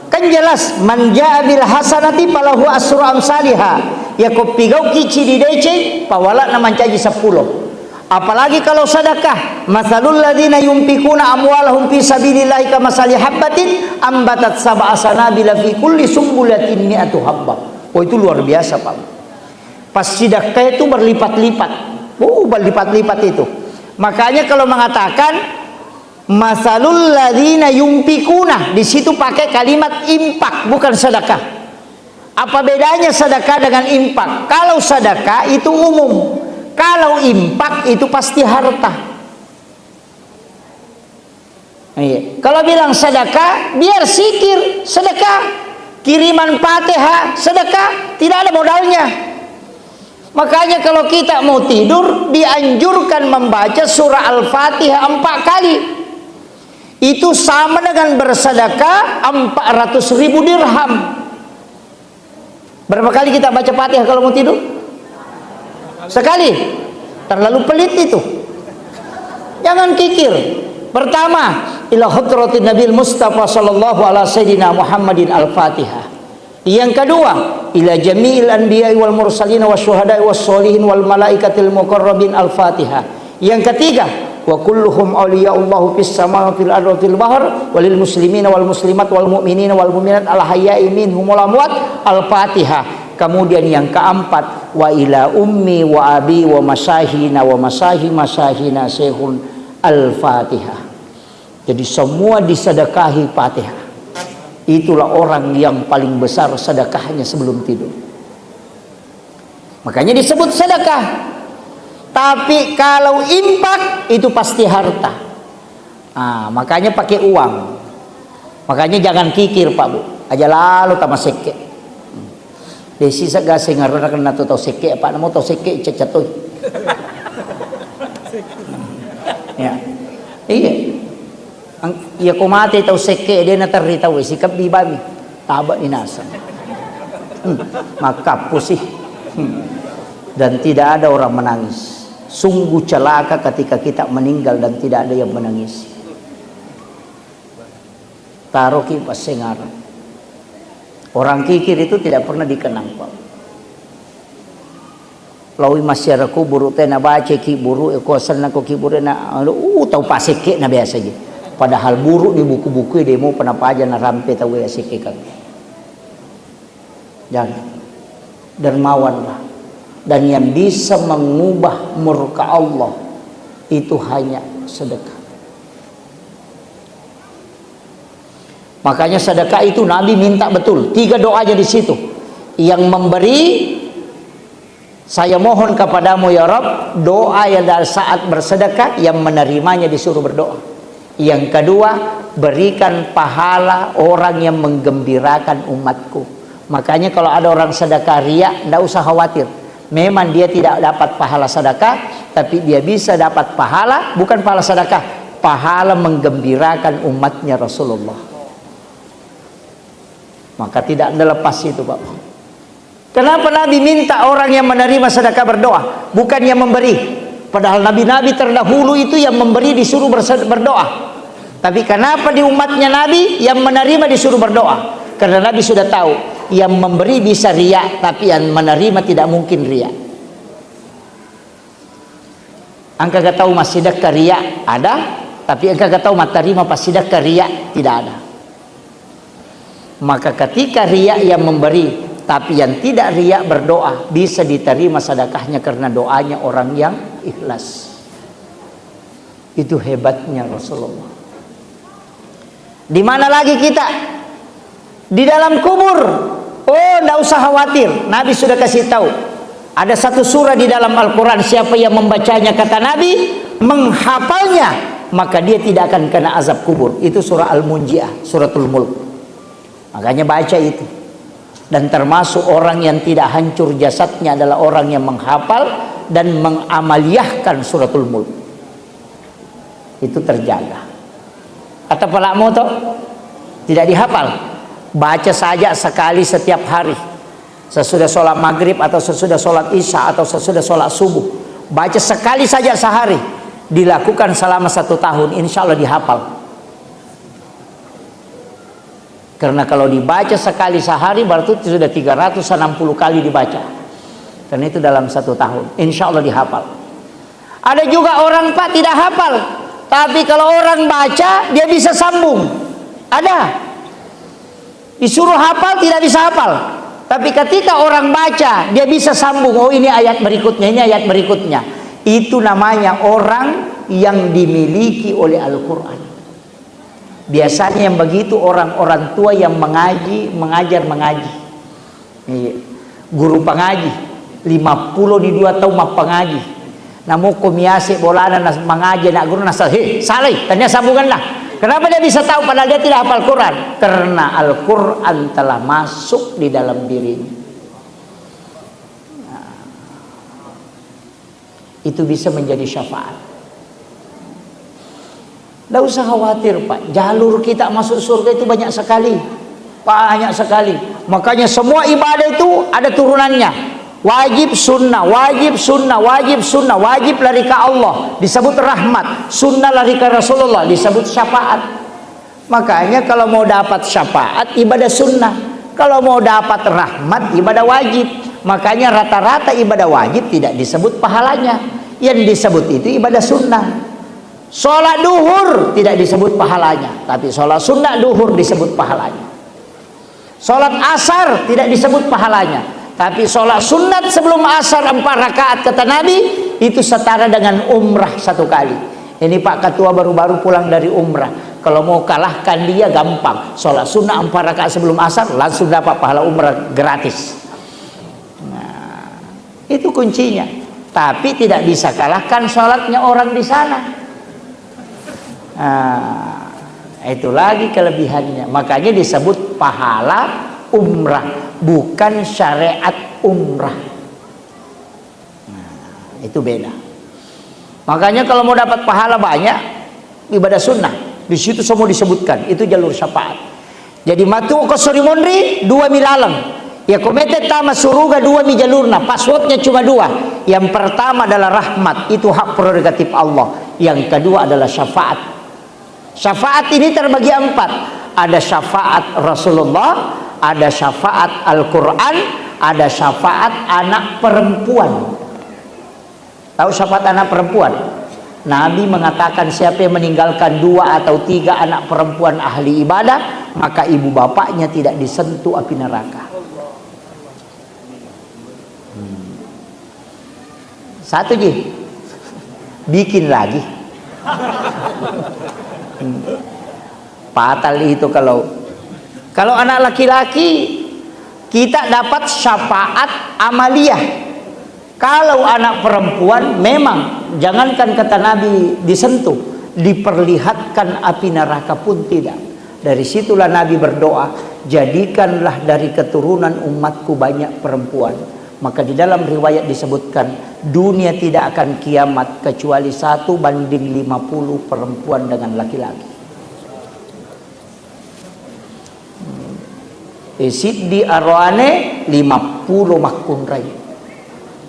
Kan jelas, man jaa bil hasanati falahu asru amsalha. Ya kopigau kici di DC, pawala na mancaji 10. Apalagi kalau sedekah, masalul ladzina yunfikuna amwalahum fi sabilillahi kamasali habbatin ambatat sab'a sanabila fi kulli sumbulatin mi'atu habbah. Oh itu luar biasa, Pak. Pas sedekah itu berlipat-lipat. Oh, berlipat-lipat itu. Makanya kalau mengatakan masalul ladzina yunfikuna, di situ pakai kalimat infak, bukan sedekah. Apa bedanya sedekah dengan infak? Kalau sedekah itu umum. Kalau infak itu pasti harta. Iya. Kalau bilang sedekah, biar zikir, sedekah. Kiriman Fatihah, sedekah, tidak ada modalnya. Makanya kalau kita mau tidur, dianjurkan membaca surah Al-Fatihah 4 kali. Itu sama dengan bersedekah 400.000 dirham. Berapa kali kita baca Fatihah kalau mau tidur? Sekali. Terlalu pelit itu. Jangan kikir. Pertama, ila hadratin Nabil Mustafa sallallahu ala sayyidina Muhammadin al-Fatihah. Yang kedua, ila jami'il anbiya'i wal mursalin wasyuhada'i wassolihin wal malaikatil muqarrabin al-Fatihah. Yang ketiga, wa kulluhum awliya'ullahu fis samawati wal ardi wa fil bahr walil muslimina wal muslimat wal mu'minina wal mu'minat al hayya'i minhum wal amwat al-Fatihah. Kemudian yang keempat, wa ila ummi wa abi wa masahina wa masahina syekhun al-Fatihah. Jadi semua disedekahi Fatihah. Itulah orang yang paling besar sedekahnya sebelum tidur. Makanya disebut sedekah. Tapi kalau infak itu pasti harta. Makanya pakai uang. Makanya jangan kikir Pak Bu. Aja lalu tama seke. Desi sagase ngarona kana tau seke apa namo tau seke cecatoy. Ya. Iya. Iya kumate tau seke dia natarita we sikap di babi. Taba inasa. Maka pusih. Dan tidak ada orang menangis. Sungguh celaka ketika kita meninggal dan tidak ada yang menangis. Taroki pasengar. Orang kikir itu tidak pernah dikenang Pak. Lawi masyarakat buru tena baca ki buru ekosan nako ki buru na tahu paseke na biasa aja. Padahal buruk di buku-buku demo penapa aja na rampe tahu ya seke kan. Jangan dermawanlah. Dan yang bisa mengubah murka Allah itu hanya sedekah. Makanya sedekah itu Nabi minta betul 3 doa aja di situ. Yang memberi, saya mohon kepadamu ya Rabb, doa yang dari saat bersedekah, yang menerimanya disuruh berdoa. Yang kedua, berikan pahala orang yang menggembirakan umatku. Makanya kalau ada orang sedekah riya, tidak usah khawatir. Memang dia tidak dapat pahala sedekah, tapi dia bisa dapat pahala, bukan pahala sedekah, pahala menggembirakan umatnya Rasulullah. Maka tidak ada lepas itu Pak. Kenapa Nabi minta orang yang menerima sedekah berdoa, bukan yang memberi? Padahal nabi-nabi terdahulu itu yang memberi disuruh berdoa. Tapi kenapa di umatnya Nabi yang menerima disuruh berdoa? Karena Nabi sudah tahu yang memberi bisa riya, tapi yang menerima tidak mungkin riya. Angka gak tahu masih sedekah riya ada, tapi angka gak tahu terima pas sedekah riya tidak ada. Maka ketika riya yang memberi tapi yang tidak riya berdoa, bisa diterima sedekahnya karena doanya orang yang ikhlas. Itu hebatnya Rasulullah. Di mana lagi kita? Di dalam kubur. Oh, tidak usah khawatir. Nabi sudah kasih tahu. Ada satu surah di dalam Al-Quran, siapa yang membacanya kata Nabi, menghafalnya, maka dia tidak akan kena azab kubur. Itu surah Al-Munji'ah, suratul Mulk. Makanya baca itu. Dan termasuk orang yang tidak hancur jasadnya adalah orang yang menghafal dan mengamaliyahkan suratul Mulk. Itu terjaga. Kata Pak Moto, tidak dihafal, baca saja sekali setiap hari. Sesudah sholat maghrib atau sesudah sholat isya atau sesudah sholat subuh, baca sekali saja sehari. Dilakukan selama 1 tahun, insya Allah dihafal. Karena kalau dibaca sekali sehari berarti sudah 360 kali dibaca. Karena itu dalam 1 tahun, insya Allah dihafal. Ada juga orang Pak tidak hafal, tapi kalau orang baca dia bisa sambung. Ada. Disuruh hafal tidak bisa hafal. Tapi ketika orang baca dia bisa sambung. Oh ini ayat berikutnya, ini ayat berikutnya. Itu namanya orang yang dimiliki oleh Al-Quran. Biasanya yang begitu orang-orang tua yang mengajar mengaji. Guru pengaji 50 di 2 tahun mah pengaji. Namun komiasi bolana nas mengaji nak guru nasal salih tanya sambunganlah. Kenapa dia bisa tahu padahal dia tidak hafal Quran? Karena Al-Quran telah masuk di dalam dirinya. Itu bisa menjadi syafaat. Tidak usah khawatir Pak, jalur kita masuk surga itu banyak sekali. Banyak sekali. Makanya semua ibadah itu ada turunannya. Wajib sunnah, wajib sunnah, wajib sunnah. Wajib lari ke Allah disebut rahmat, sunnah lari ke Rasulullah disebut syafaat. Makanya kalau mau dapat syafaat ibadah sunnah, kalau mau dapat rahmat ibadah wajib. Makanya rata-rata ibadah wajib tidak disebut pahalanya, yang disebut itu ibadah sunnah. Sholat duhur tidak disebut pahalanya, tapi sholat sunnah duhur disebut pahalanya. Sholat asar tidak disebut pahalanya, tapi sholat sunat sebelum asar 4 rakaat kata Nabi itu setara dengan umrah 1 kali. Ini Pak Ketua baru-baru pulang dari umrah. Kalau mau kalahkan dia gampang. Sholat sunnah 4 rakaat sebelum asar langsung dapat pahala umrah gratis. Nah, itu kuncinya. Tapi tidak bisa kalahkan sholatnya orang di sana. Nah, itu lagi kelebihannya. Makanya disebut pahala umrah, bukan syariat umrah. Nah, itu beda. Makanya kalau mau dapat pahala banyak, ibadah sunnah di situ semua disebutkan. Itu jalur syafaat. Jadi matu kosori mondri 2 milalem. Ya komete tama suruga 2 mi jalurna. Passwordnya cuma 2. Yang pertama adalah rahmat, itu hak prerogatif Allah. Yang kedua adalah syafaat. Syafaat ini terbagi 4. Ada syafaat Rasulullah, ada syafaat Al-Quran, ada syafaat anak perempuan. Tahu syafaat anak perempuan? Nabi mengatakan siapa yang meninggalkan 2 atau 3 anak perempuan ahli ibadah, maka ibu bapaknya tidak disentuh api neraka. Satu ji, bikin lagi. Fatal itu kalau anak laki-laki kita dapat syafaat amaliyah. Kalau anak perempuan memang jangankan kata Nabi disentuh, diperlihatkan api neraka pun tidak. Dari situlah Nabi berdoa, jadikanlah dari keturunan umatku banyak perempuan. Maka di dalam riwayat disebutkan dunia tidak akan kiamat kecuali 1:50 perempuan dengan laki-laki. Siddi arwane 50 mahkun rai.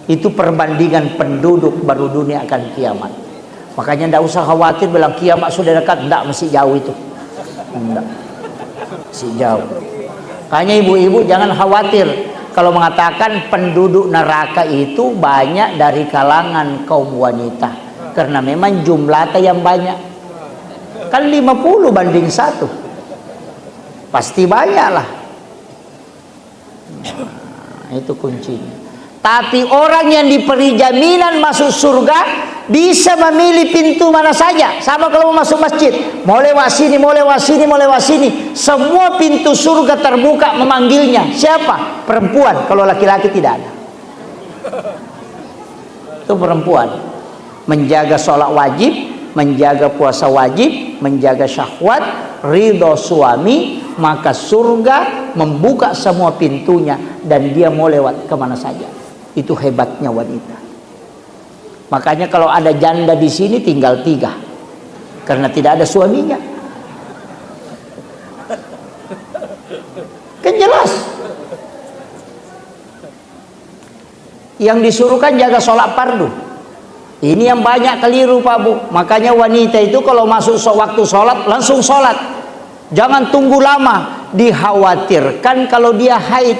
Itu perbandingan penduduk baru dunia akan kiamat. Makanya tidak usah khawatir bilang kiamat sudah dekat. Tidak, masih jauh itu. Tidak, masih jauh. Makanya ibu-ibu jangan khawatir kalau mengatakan penduduk neraka itu banyak dari kalangan kaum wanita. Karena memang jumlahnya yang banyak. Kan 50:1. Pasti banyak lah. Nah, itu kuncinya. Tapi orang yang diberi jaminan masuk surga bisa memilih pintu mana saja. Sama kalau mau masuk masjid, mau lewat sini, mau lewat sini, mau lewat sini. Semua pintu surga terbuka memanggilnya. Siapa? Perempuan. Kalau laki-laki tidak ada. Itu perempuan. Menjaga sholat wajib, menjaga puasa wajib, menjaga syahwat, ridho suami, maka surga membuka semua pintunya dan dia mau lewat kemana saja. Itu hebatnya wanita. Makanya kalau ada janda di sini tinggal 3, karena tidak ada suaminya. Kan jelas. Yang disuruhkan jaga sholat fardu. Ini yang banyak keliru Pak Bu. Makanya wanita itu kalau masuk waktu sholat langsung sholat. Jangan tunggu lama. Dikhawatirkan kalau dia haid